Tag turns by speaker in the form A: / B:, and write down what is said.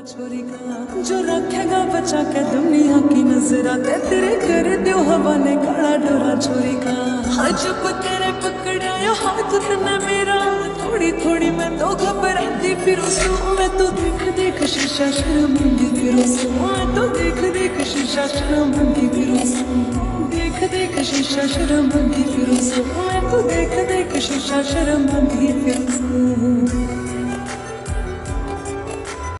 A: छोरी का जो रखेगा बचा के दुनिया की नजरा तेरे कर दो हवाले काला डोरा छोरी का। हाँ जब तेरे पकड़ा हाथ तने मेरा थोड़ी थोड़ी मैं तो घबराती फिर मैं तो देख देख शीशा शर्मांदी फिर मैं तो देख देख शीशा शर्मांदी फिर देख देख शीशा शर्मांदी फिर मैं तो देख देख शीशा शर्मांदी फिर